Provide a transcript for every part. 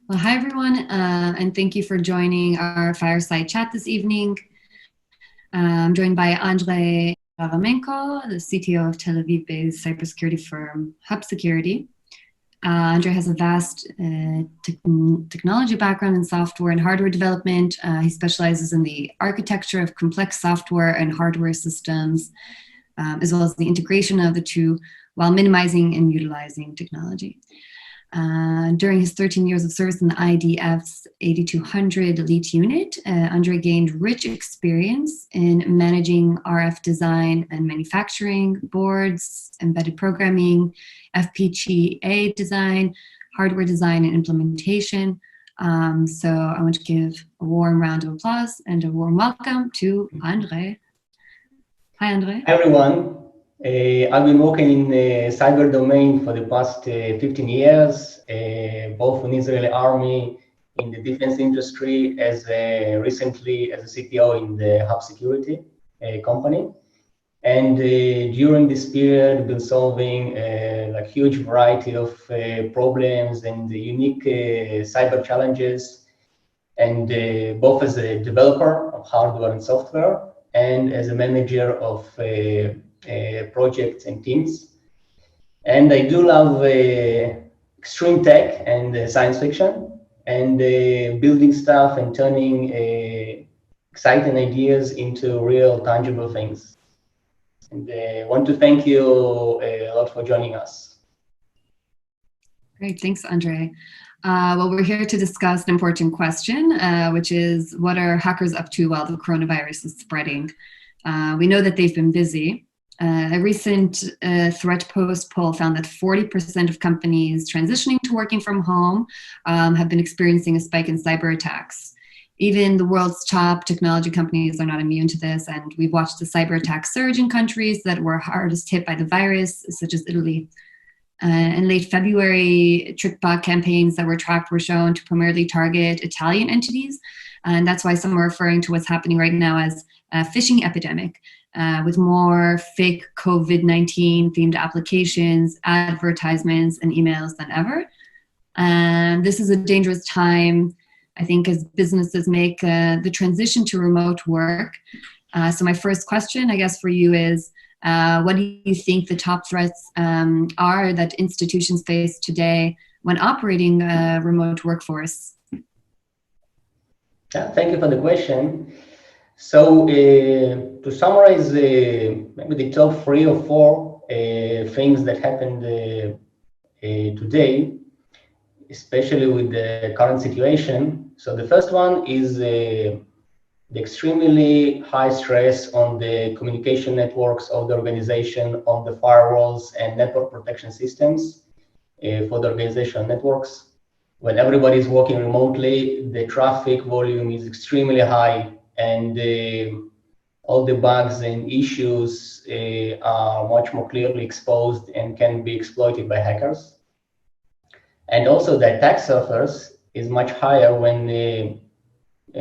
Well, hi everyone, and thank you for joining our Fireside chat this evening. I'm joined by Andrey Iaremenko, the CTO of Tel Aviv-based cybersecurity firm Hub Security. Andrey has a vast technology background in software and hardware development. He specializes in the architecture of complex software and hardware systems, as well as the integration of the two while minimizing and utilizing technology. During his 13 years of service in the IDF's 8200 elite unit, Andrey gained rich experience in managing RF design and manufacturing, boards, embedded programming, FPGA design, hardware design and implementation. So I want to give a warm round of applause and a warm welcome to Andrey. Hi, Andrey. Hi, everyone. I've been working in the cyber domain for the past 15 years, both in Israeli army, in the defense industry, as recently as a CTO in the Hub Security company. And during this period, been solving a huge variety of problems and unique cyber challenges, and both as a developer of hardware and software, and as a manager of projects and teams. And I do love extreme tech and science fiction, and building stuff and turning exciting ideas into real tangible things. And I want to thank you a lot for joining us. Great, thanks, Andrey. Well, we're here to discuss an important question, which is what are hackers up to while the coronavirus is spreading? We know that they've been busy. A recent Threat Post poll found that 40% of companies transitioning to working from home have been experiencing a spike in cyber attacks. Even the world's top technology companies are not immune to this, and we've watched the cyber attack surge in countries that were hardest hit by the virus, such as Italy. In late February, trick-bot campaigns that were tracked were shown to primarily target Italian entities, and that's why some are referring to what's happening right now as a phishing epidemic, with more fake COVID-19 themed applications, advertisements, and emails than ever. And this is a dangerous time, I think, as businesses make the transition to remote work. So my first question, I guess, for you is, what do you think the top threats are that institutions face today when operating a remote workforce? Thank you for the question. So to summarize maybe the top 3 or 4 things that happened today, especially with the current situation. So the first one is the extremely high stress on the communication networks of the organization, on the firewalls and network protection systems for the organizational networks. When everybody is working remotely, the traffic volume is extremely high, and all the bugs and issues are much more clearly exposed and can be exploited by hackers. And also the attack surface is much higher when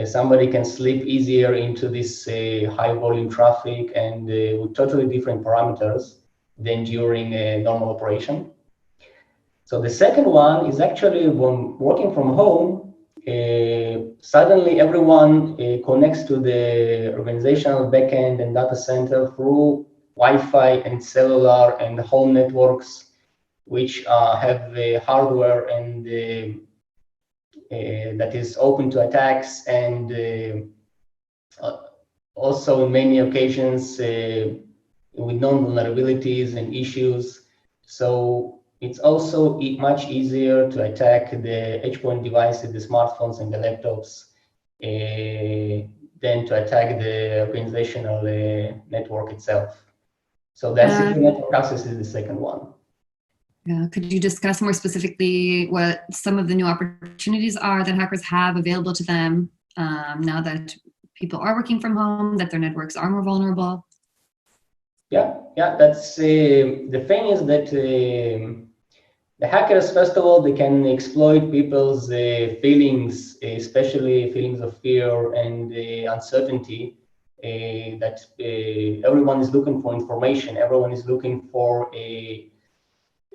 somebody can slip easier into this high volume traffic and with totally different parameters than during a normal operation. So the second one is actually when working from home, suddenly everyone connects to the organizational backend and data center through Wi-Fi and cellular and home networks, which have hardware and that is open to attacks, and also in many occasions with known vulnerabilities and issues. So it's also much easier to attack the edge-point devices, the smartphones and the laptops, than to attack the organizational network itself. So that secure network access is the second one. Could you discuss more specifically what some of the new opportunities are that hackers have available to them now that people are working from home, that their networks are more vulnerable? Yeah, that's the thing is that the hackers, first of all, they can exploit people's feelings, especially feelings of fear and uncertainty, that everyone is looking for information, everyone is looking for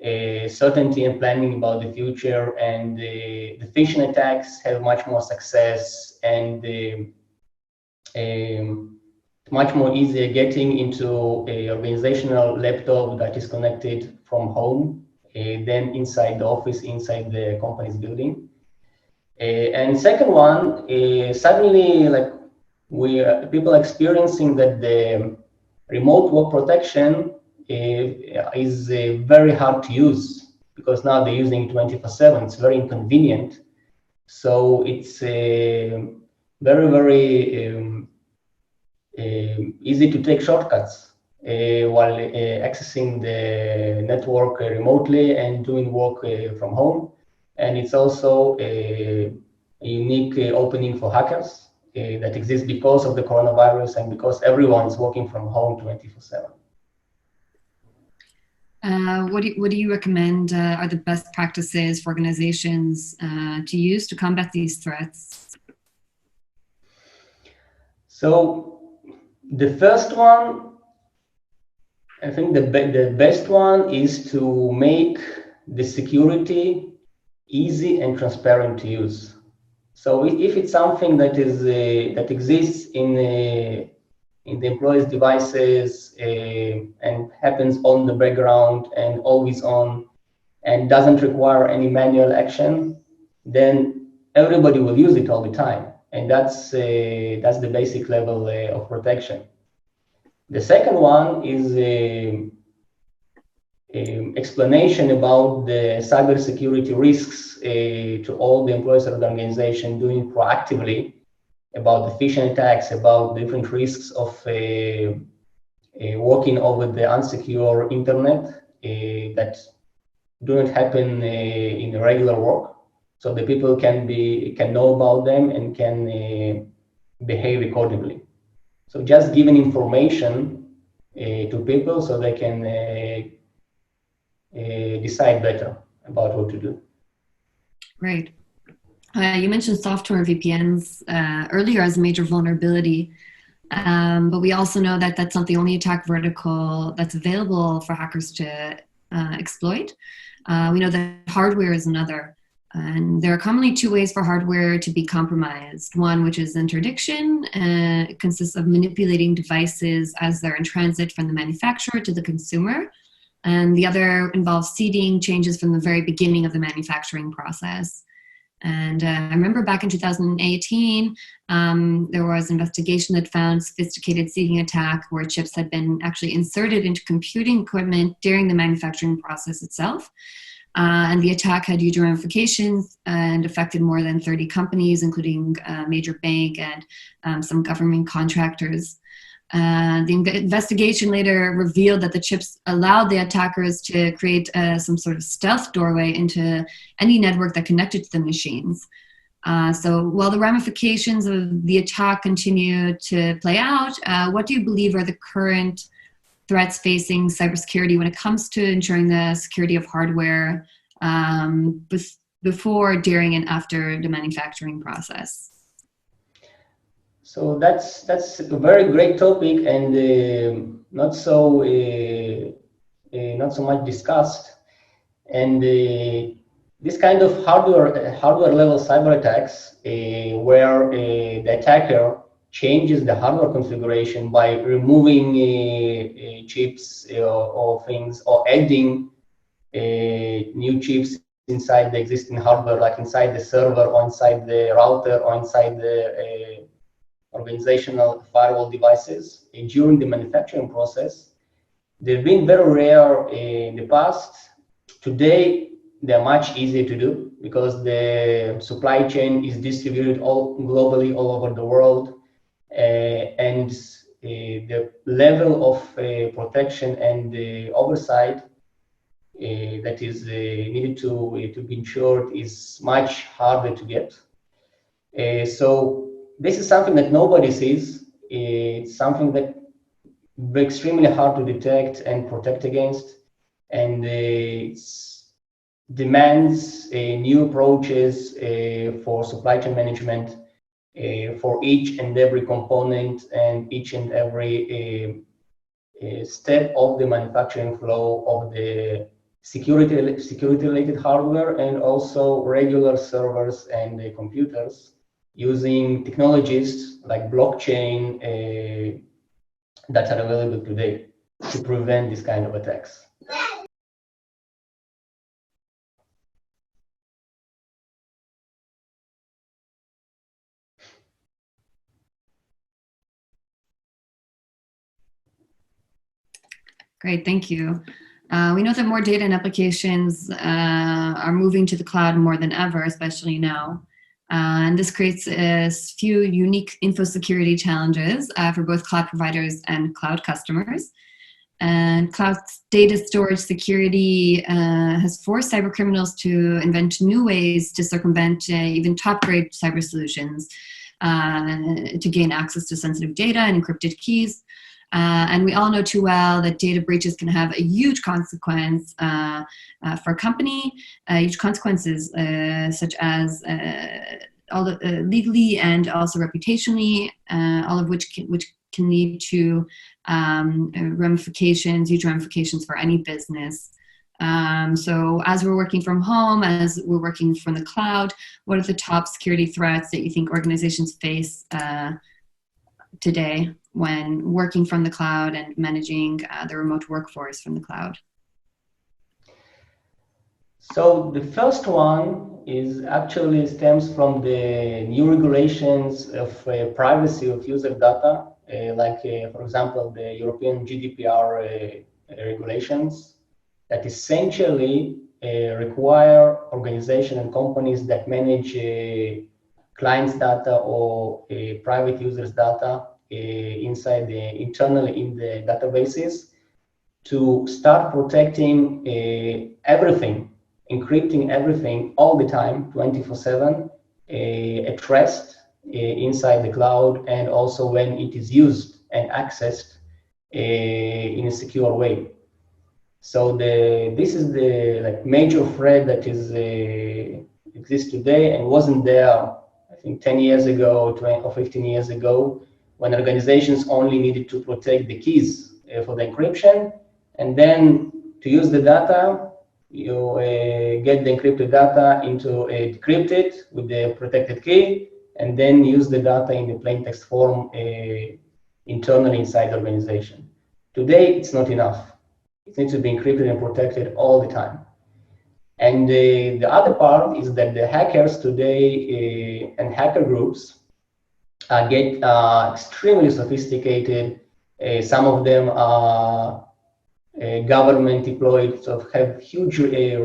certainty and planning about the future, and the phishing attacks have much more success and much more easier getting into a organizational laptop that is connected from home than inside the office, inside the company's building. And second one, suddenly, like people are experiencing that the remote work protection is very hard to use, because now they're using 24/7. It's very inconvenient. So it's very, very easy to take shortcuts while accessing the network remotely and doing work from home. And it's also a unique opening for hackers that exists because of the coronavirus and because everyone is working from home 24/7. What do you recommend are the best practices for organizations to use to combat these threats? So the first one, I think the best one is to make the security easy and transparent to use. So if it's something that is that exists in the employee's devices and happens on the background and always on and doesn't require any manual action, then everybody will use it all the time. And that's the basic level of protection. The second one is explanation about the cybersecurity risks to all the employees of the organization, doing proactively about the phishing attacks, about different risks of working over the unsecure internet that do not happen in regular work. So the people can know about them and can behave accordingly. So just giving information to people so they can decide better about what to do. Great. You mentioned software VPNs earlier as a major vulnerability, but we also know that that's not the only attack vertical that's available for hackers to exploit. We know that hardware is another. And there are commonly two ways for hardware to be compromised. One, which is interdiction, it consists of manipulating devices as they're in transit from the manufacturer to the consumer. And the other involves seeding changes from the very beginning of the manufacturing process. And I remember back in 2018, there was an investigation that found sophisticated seeding attack where chips had been actually inserted into computing equipment during the manufacturing process itself. And the attack had huge ramifications and affected more than 30 companies, including a major bank and some government contractors. The investigation later revealed that the chips allowed the attackers to create some sort of stealth doorway into any network that connected to the machines. So while the ramifications of the attack continue to play out, what do you believe are the current threats facing cybersecurity when it comes to ensuring the security of hardware before, during, and after the manufacturing process? So that's a very great topic and not so much discussed. And this kind of hardware level cyber attacks, where the attacker changes the hardware configuration by removing chips or things, or adding new chips inside the existing hardware, like inside the server or inside the router or inside the organizational firewall devices during the manufacturing process. They've been very rare in the past. Today, they're much easier to do because the supply chain is distributed globally all over the world. And the level of protection and the oversight that is needed to be ensured is much harder to get. So this is something that nobody sees. It's something that is extremely hard to detect and protect against, and it demands new approaches for supply chain management for each and every component and each and every step of the manufacturing flow of the security-related hardware, and also regular servers and computers using technologies like blockchain that are available today to prevent this kind of attacks. Great, thank you. We know that more data and applications are moving to the cloud more than ever, especially now. And this creates a few unique info security challenges for both cloud providers and cloud customers. And cloud data storage security has forced cybercriminals to invent new ways to circumvent even top-grade cyber solutions to gain access to sensitive data and encrypted keys. And we all know too well that data breaches can have a huge consequence for a company, huge consequences such as all the, legally and also reputationally, all of which can lead to ramifications, huge ramifications for any business. So as we're working from home, as we're working from the cloud, what are the top security threats that you think organizations face today when working from the cloud and managing the remote workforce from the cloud? So the first one is actually stems from the new regulations of privacy of user data, for example, the European GDPR regulations that essentially require organizations and companies that manage clients' data or private users' data internally in the databases to start protecting everything, encrypting everything all the time, 24/7, at rest inside the cloud, and also when it is used and accessed in a secure way. So this is the major threat that is exists today and wasn't there, I think, 10 years ago, 20 or 15 years ago, when organizations only needed to protect the keys for the encryption, and then to use the data, you get the encrypted data into decrypt it with the protected key, and then use the data in the plain text form internally inside the organization. Today, it's not enough. It needs to be encrypted and protected all the time. And the other part is that the hackers today and hacker groups get extremely sophisticated. Some of them are government deployed, so have huge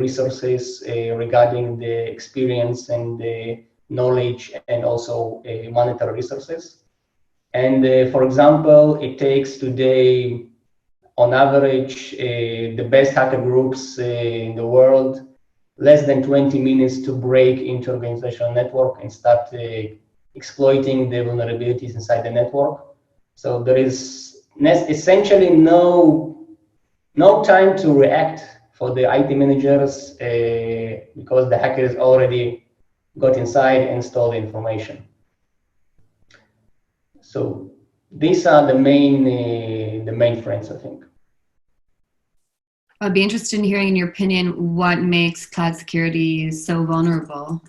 resources regarding the experience and the knowledge, and also monetary resources. And for example, it takes today, on average, the best hacker groups in the world, less than 20 minutes to break into organizational network and start exploiting the vulnerabilities inside the network. So there is essentially no time to react for the IT managers because the hackers already got inside and stole the information. So these are the main threats, I think. I'd be interested in hearing, in your opinion, what makes cloud security so vulnerable?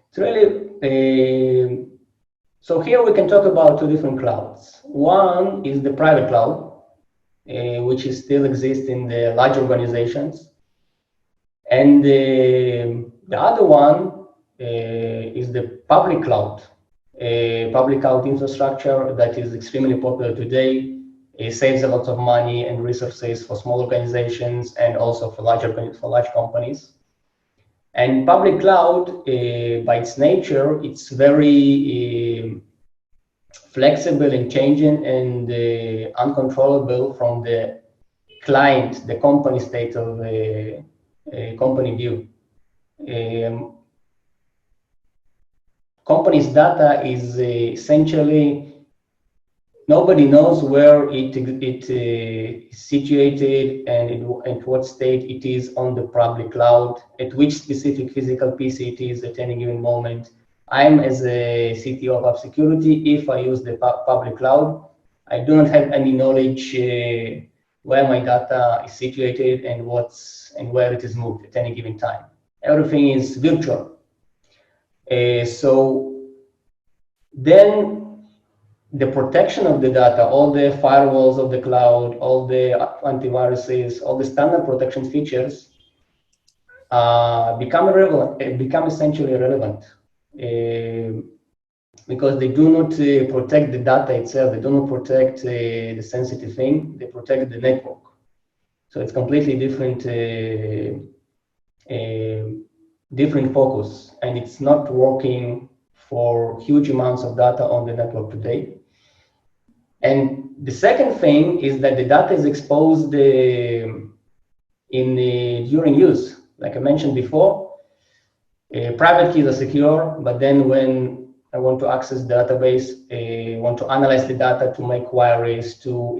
It's really, so here we can talk about two different clouds. One is the private cloud, which is still exists in the large organizations. And the other one is the public cloud infrastructure that is extremely popular today. It saves a lot of money and resources for small organizations and also for large companies. And public cloud, by its nature, it's very flexible and changing and uncontrollable from the client, the company state of company view. Company's data is essentially, nobody knows where it is situated and at what state it is on the public cloud, at which specific physical PC it is at any given moment. I'm, as a CTO of App Security, if I use the public cloud, I do not have any knowledge where my data is situated and where it is moved at any given time. Everything is virtual. So then the protection of the data, all the firewalls of the cloud, all the antiviruses, all the standard protection features become essentially irrelevant because they do not protect the data itself. They do not protect the sensitive thing. They protect the network. So it's completely different focus, and it's not working for huge amounts of data on the network today. And the second thing is that the data is exposed during use. Like I mentioned before, private keys are secure, but then when I want to access the database, want to analyze the data, to make queries, to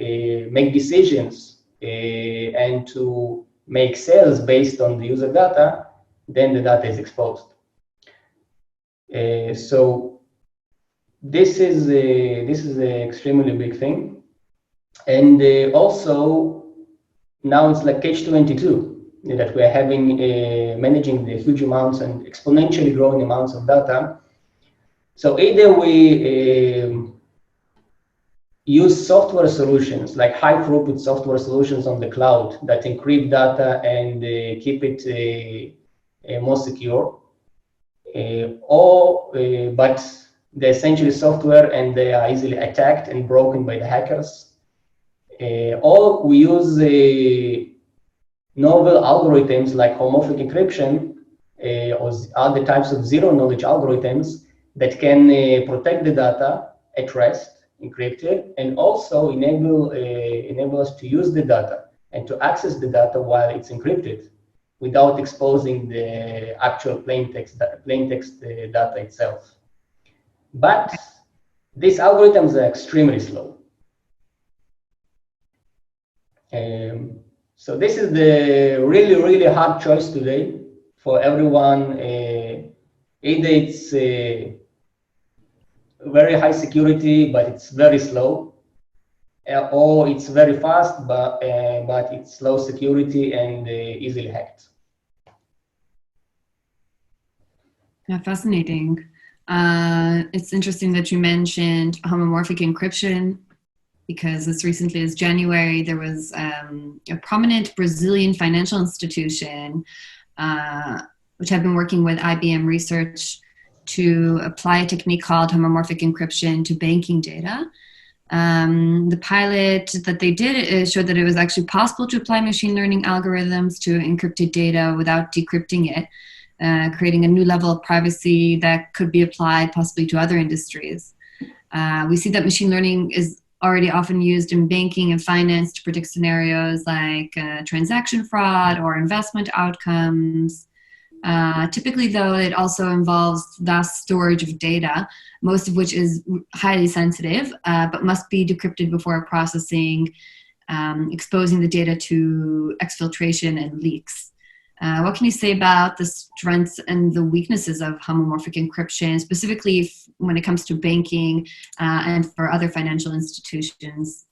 make decisions, and to make sales based on the user data, then the data is exposed. So this is an extremely big thing, and also now it's like catch-22 that we are having managing the huge amounts and exponentially growing amounts of data. So either we use software solutions like high throughput software solutions on the cloud that encrypt data and keep it more secure, but they're essentially software and they are easily attacked and broken by the hackers. Or we use novel algorithms like homomorphic encryption or other types of zero-knowledge algorithms that can protect the data at rest, encrypted, and also enable us to use the data and to access the data while it's encrypted without exposing the actual plain text data itself. But these algorithms are extremely slow. So this is the really, really hard choice today for everyone. Either it's very high security, but it's very slow, or it's very fast, but it's low security and easily hacked. Yeah, fascinating. It's interesting that you mentioned homomorphic encryption, because as recently as January, there was a prominent Brazilian financial institution which had been working with IBM Research to apply a technique called homomorphic encryption to banking data. The pilot that they did showed that it was actually possible to apply machine learning algorithms to encrypted data without decrypting it, creating a new level of privacy that could be applied possibly to other industries. We see that machine learning is already often used in banking and finance to predict scenarios like transaction fraud or investment outcomes. Typically, though, it also involves vast storage of data, most of which is highly sensitive, but must be decrypted before processing, exposing the data to exfiltration and leaks. What can you say about the strengths and the weaknesses of homomorphic encryption, specifically when it comes to banking and for other financial institutions?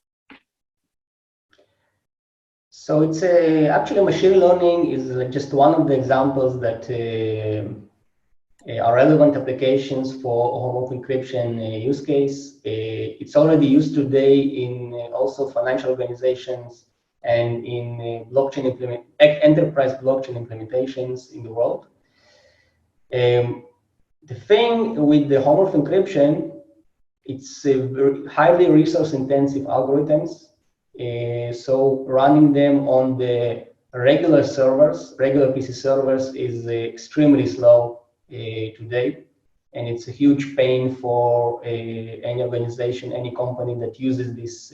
So it's actually machine learning is just one of the examples that are relevant applications for homomorphic encryption use case. It's already used today in also financial organizations and in enterprise blockchain implementations in the world. The thing with the homomorphic encryption, it's very highly resource-intensive algorithms. So running them on the regular PC servers is extremely slow today. And it's a huge pain for any organization, any company that uses this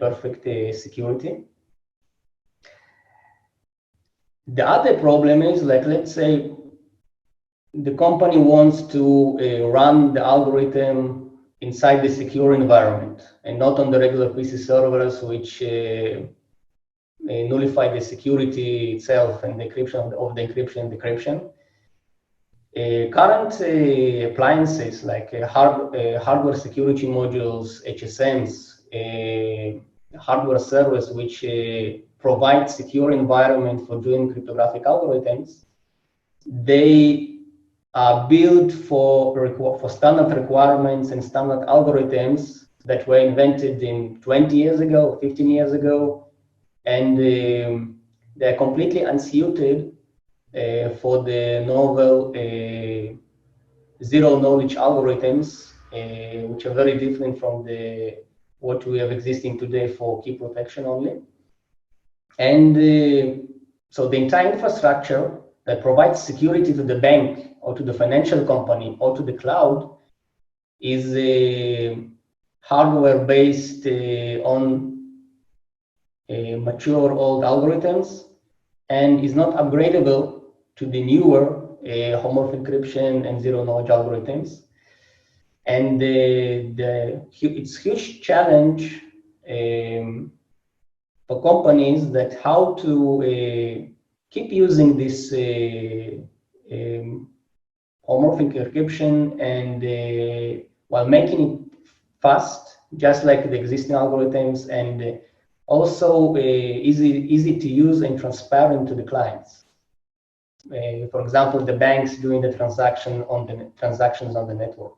perfect security. The other problem is, like, let's say the company wants to run the algorithm inside the secure environment and not on the regular PC servers, which nullify the security itself and the encryption of the encryption and decryption. Current appliances like hardware security modules, HSMs, hardware servers which provide secure environment for doing cryptographic algorithms, they are built for standard requirements and standard algorithms that were invented in 20 years ago, 15 years ago, and they're completely unsuited for the novel zero-knowledge algorithms, which are very different from what we have existing today for key protection only. And so the entire infrastructure that provides security to the bank or to the financial company or to the cloud is hardware based on mature old algorithms and is not upgradable to the newer homomorphic encryption and zero-knowledge algorithms. And it's a huge challenge for companies that how to keep using this homomorphic encryption and while making it fast, just like the existing algorithms, and also easy to use and transparent to the clients. For example, the banks doing the transactions on the network.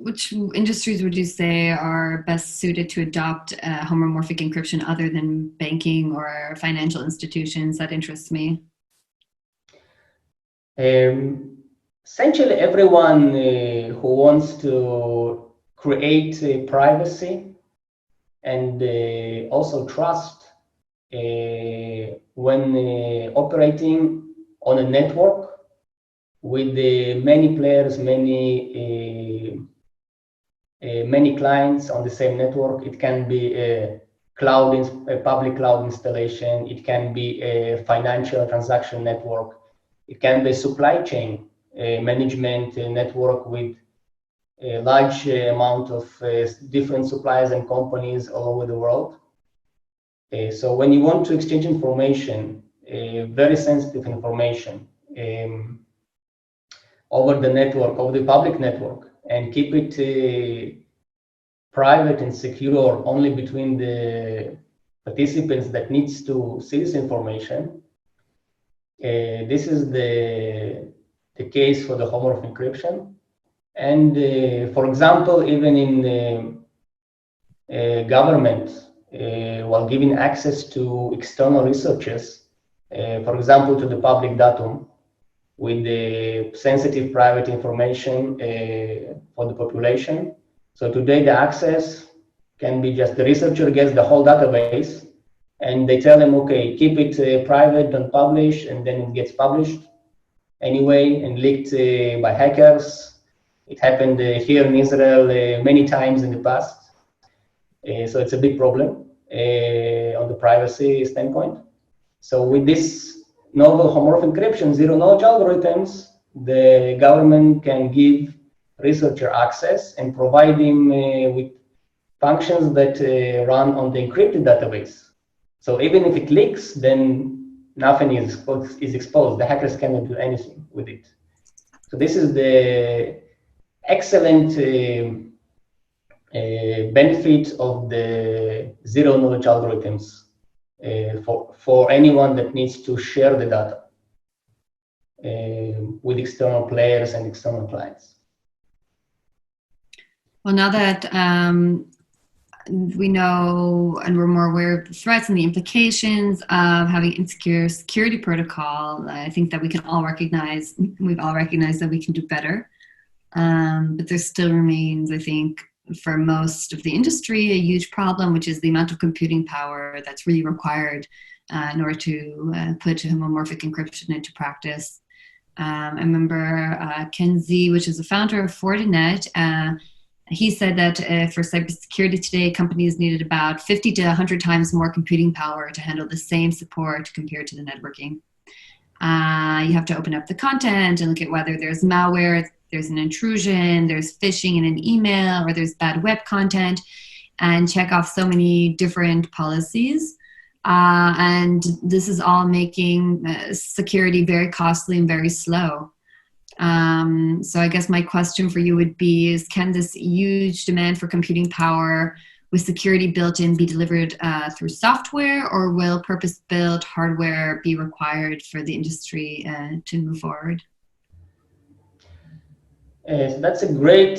Which industries would you say are best suited to adopt homomorphic encryption other than banking or financial institutions? That interests me. Essentially, everyone who wants to create privacy and also trust when operating on a network with many players, many clients on the same network. It can be a public cloud installation. It can be a financial transaction network. It can be a supply chain management network with a large amount of different suppliers and companies all over the world. So when you want to exchange information, very sensitive information, over the network, over the public network, and keep it private and secure only between the participants that needs to see this information. This is the case for the homomorphic encryption. And for example, even in government, while giving access to external researchers, for example, to the public datum, with the sensitive private information for the population. So today the access can be just the researcher gets the whole database and they tell them, okay, keep it private, don't publish, and then it gets published anyway and leaked by hackers. It happened here in Israel many times in the past. So it's a big problem on the privacy standpoint. So with this novel homomorphic encryption, zero-knowledge algorithms, the government can give researcher access and provide him with functions that run on the encrypted database. So even if it leaks, then nothing is exposed. The hackers cannot do anything with it. So this is the excellent benefit of the zero-knowledge algorithms. For anyone that needs to share the data with external players and external clients. Well, now that we know and we're more aware of the threats and the implications of having insecure security protocol, I think that we've all recognized that we can do better. But there still remains, I think, for most of the industry, a huge problem, which is the amount of computing power that's really required in order to put homomorphic encryption into practice. I remember Ken Z, which is the founder of Fortinet, he said that for cybersecurity today, companies needed about 50 to 100 times more computing power to handle the same support compared to the networking. You have to open up the content and look at whether there's malware, there's an intrusion, there's phishing in an email, or there's bad web content, and check off so many different policies. And this is all making security very costly and very slow. So I guess my question for you would be is, can this huge demand for computing power with security built in be delivered through software, or will purpose-built hardware be required for the industry to move forward? So that's a great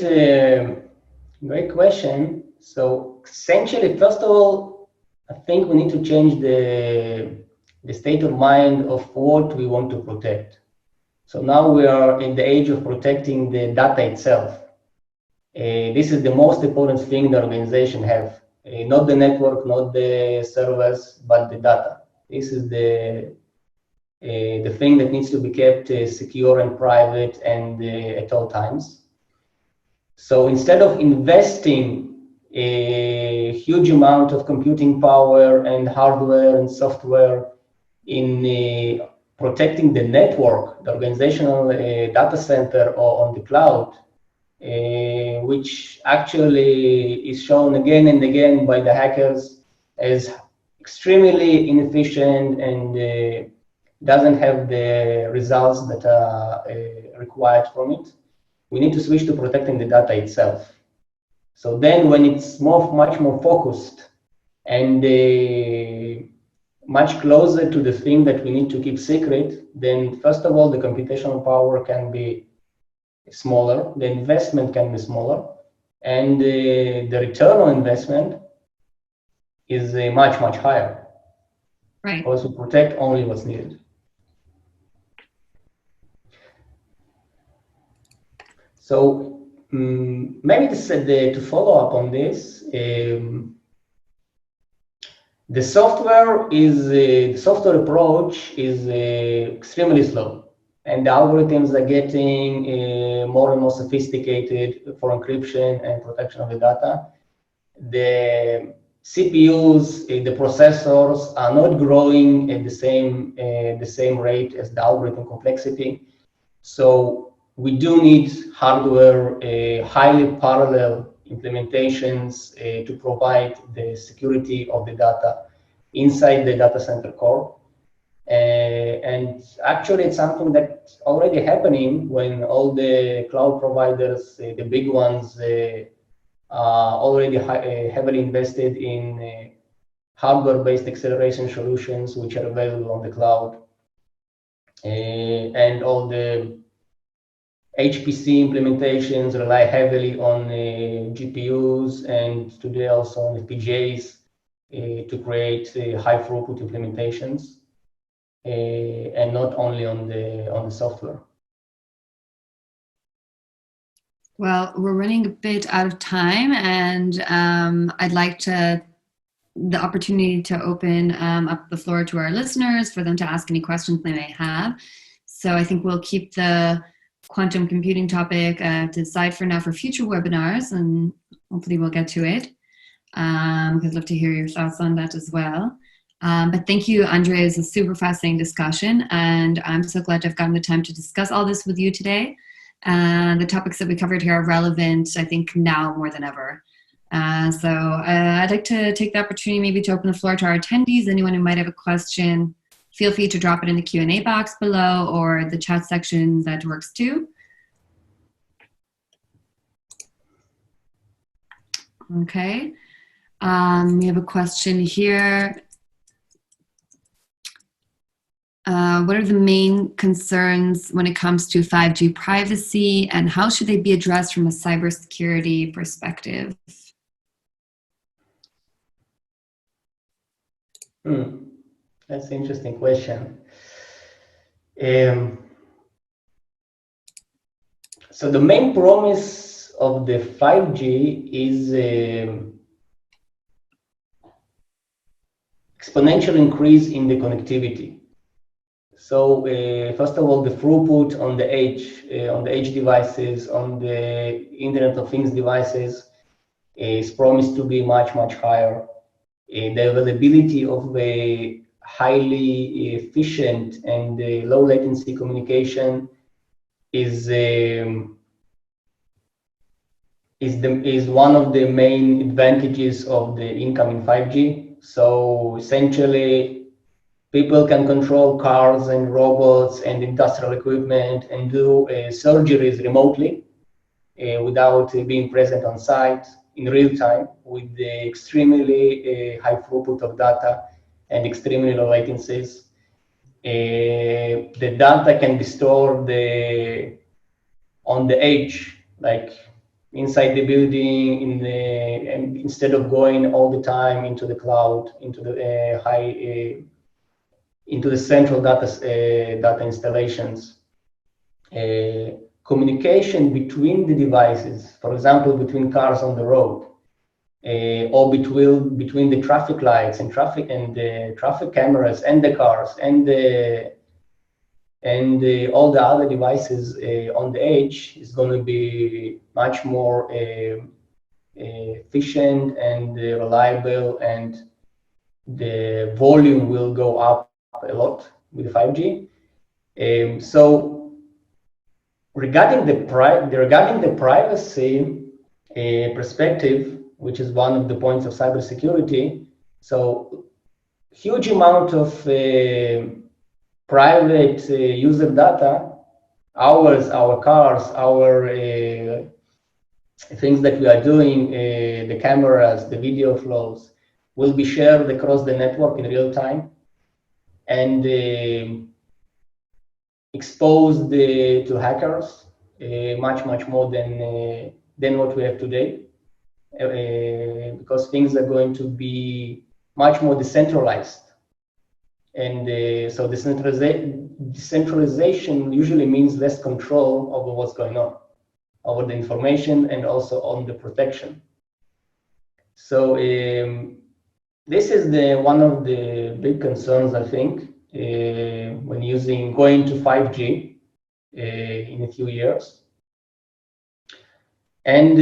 question. So essentially, first of all, I think we need to change the state of mind of what we want to protect. So now we are in the age of protecting the data itself. This is the most important thing the organization have. Not the network, not the servers, but the data. This is the thing that needs to be kept secure and private and at all times. So instead of investing a huge amount of computing power and hardware and software in protecting the network, the organizational data center or on the cloud, which actually is shown again and again by the hackers as extremely inefficient and doesn't have the results that are required from it. We need to switch to protecting the data itself. So then when it's much more focused and much closer to the thing that we need to keep secret, then first of all, the computational power can be smaller, the investment can be smaller, and the return on investment is much higher. Right. Because we protect only what's needed. So maybe to follow up on this, the software approach is extremely slow, and the algorithms are getting more and more sophisticated for encryption and protection of the data. The CPUs, the processors are not growing at the same rate as the algorithm complexity. So we do need hardware, highly parallel implementations to provide the security of the data inside the data center core. And actually, it's something that's already happening when all the cloud providers, the big ones, already heavily invested in hardware-based acceleration solutions, which are available on the cloud. And all the HPC implementations rely heavily on GPUs and today also on FPGAs to create high throughput implementations, and not only on the software. Well, we're running a bit out of time, and I'd like the opportunity to open up the floor to our listeners for them to ask any questions they may have. So I think we'll keep the quantum computing topic to the side for now for future webinars, and hopefully we'll get to it. I'd love to hear your thoughts on that as well. But thank you, Andrey. It's a super fascinating discussion, and I'm so glad to have gotten the time to discuss all this with you today. The topics that we covered here are relevant, I think, now more than ever. So I'd like to take the opportunity maybe to open the floor to our attendees. Anyone who might have a question, feel free to drop it in the Q&A box below or the chat section. That works too. Okay. We have a question here. What are the main concerns when it comes to 5G privacy, and how should they be addressed from a cybersecurity perspective? That's an interesting question. So the main promise of the 5G is exponential increase in the connectivity. So first of all, the throughput on the edge devices, on the Internet of Things devices is promised to be much higher. The availability of a highly efficient and low latency communication is one of the main advantages of the incoming 5G. So essentially, People can control cars and robots and industrial equipment and do surgeries remotely without being present on site in real time with the extremely high throughput of data and extremely low latencies. The data can be stored on the edge, like inside the building, and instead of going all the time into the cloud, into the into the central data installations. Communication between the devices, for example, between cars on the road, or between the traffic lights and the traffic cameras and the cars and all the other devices on the edge, is going to be much more efficient and reliable, and the volume will go up a lot with 5G. So regarding the privacy perspective, which is one of the points of cybersecurity, so huge amount of private user data, our cars, our things that we are doing, the cameras, the video flows, will be shared across the network in real time and exposed to hackers much more than what we have today, because things are going to be much more decentralized. And so decentralization usually means less control over what's going on, over the information, and also on the protection. So this is one of the big concerns, I think, when going to 5G in a few years. And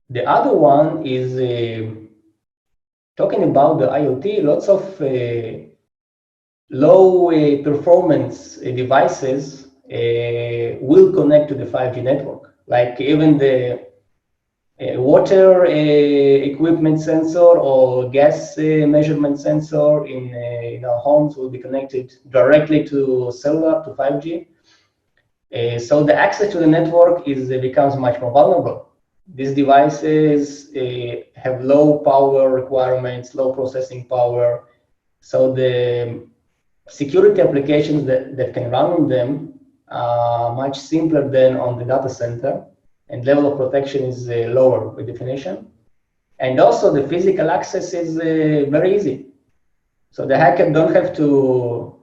the other one is talking about the IoT. Lots of low performance devices will connect to the 5G network, like even the water equipment sensor or gas measurement sensor in our homes will be connected directly to cellular, to 5G. So the access to the network becomes much more vulnerable. These devices have low power requirements, low processing power. So the security applications that can run on them are much simpler than on the data center, and level of protection is lower by definition. And also the physical access is very easy. So the hacker don't have to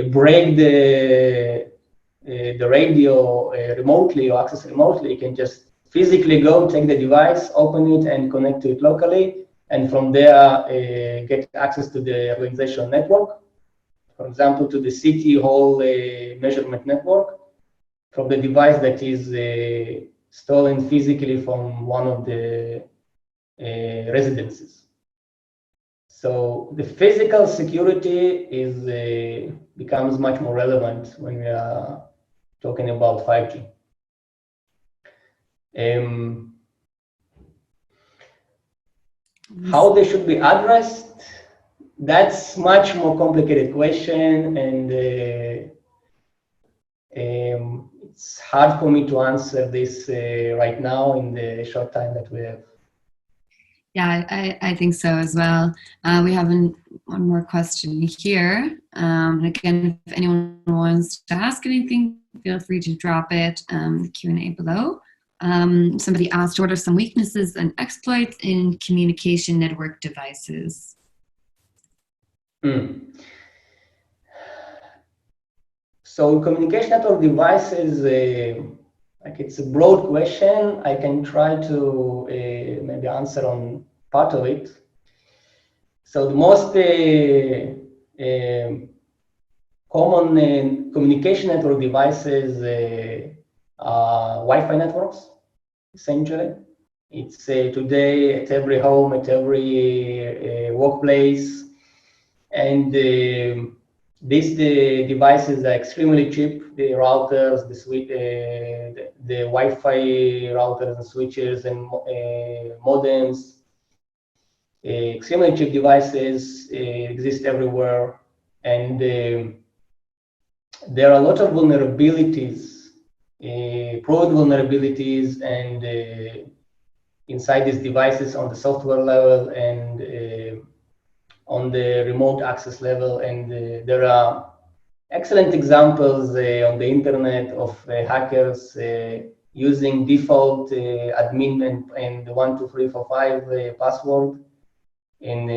break the radio remotely or access remotely. You can just physically go, take the device, open it, and connect to it locally, and from there get access to the organizational network. For example, to the city hall measurement network from the device that is stolen physically from one of the residences. So the physical security becomes much more relevant when we are talking about 5G. How they should be addressed, that's much more complicated question, and it's hard for me to answer this right now in the short time that we have. Yeah, I think so as well. We have one more question here. Again, if anyone wants to ask anything, feel free to drop it in the Q&A below. Somebody asked, what are some weaknesses and exploits in communication network devices? So communication network devices, like it's a broad question. I can try to maybe answer on part of it. So the most common communication network devices are Wi-Fi networks, essentially. It's today at every home, at every workplace, and these devices are extremely cheap. The routers, the Wi-Fi routers and switches and modems. extremely cheap devices exist everywhere, and there are a lot of vulnerabilities, product vulnerabilities, and inside these devices on the software level and on the remote access level. And there are excellent examples on the internet of hackers using default admin and 12345 password in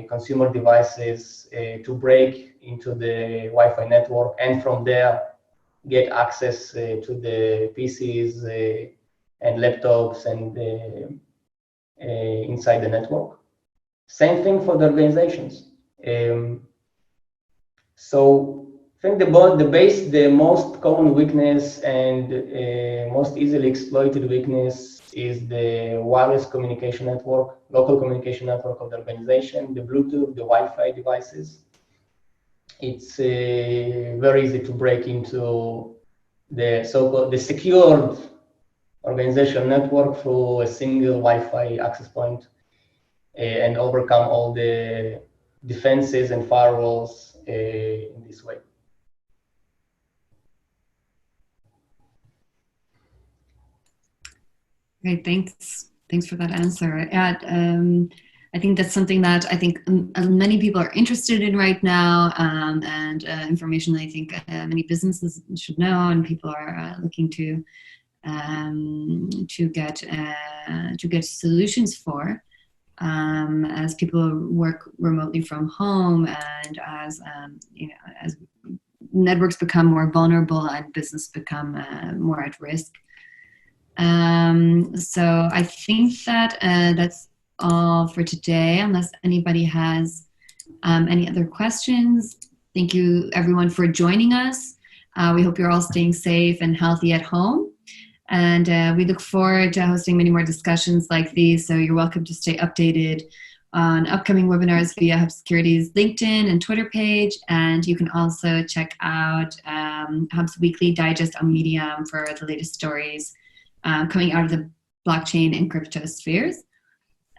consumer devices to break into the Wi-Fi network, and from there get access to the PCs and laptops and inside the network. Same thing for the organizations. So I think the most common weakness and most easily exploited weakness is the wireless communication network, local communication network of the organization, the Bluetooth, the Wi-Fi devices. It's very easy to break into the so-called the secured organizational network through a single Wi-Fi access point and overcome all the defenses and firewalls in this way. Great, thanks. Thanks for that answer. I think that's something that I think many people are interested in right now, and information that I think many businesses should know, and people are looking to get solutions for, as people work remotely from home, and as as networks become more vulnerable and business become more at risk. So I think that that's all for today, unless anybody has any other questions. Thank you everyone for joining us. We hope you're all staying safe and healthy at home. And we look forward to hosting many more discussions like these. So you're welcome to stay updated on upcoming webinars via Hub Security's LinkedIn and Twitter page. And you can also check out Hub's weekly digest on Medium for the latest stories coming out of the blockchain and crypto spheres.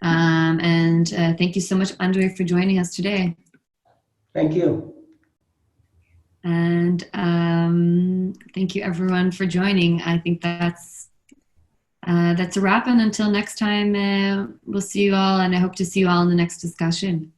And thank you so much, Andrey, for joining us today. Thank you. And thank you everyone for joining. I think that's a wrap. And until next time, we'll see you all, and I hope to see you all in the next discussion.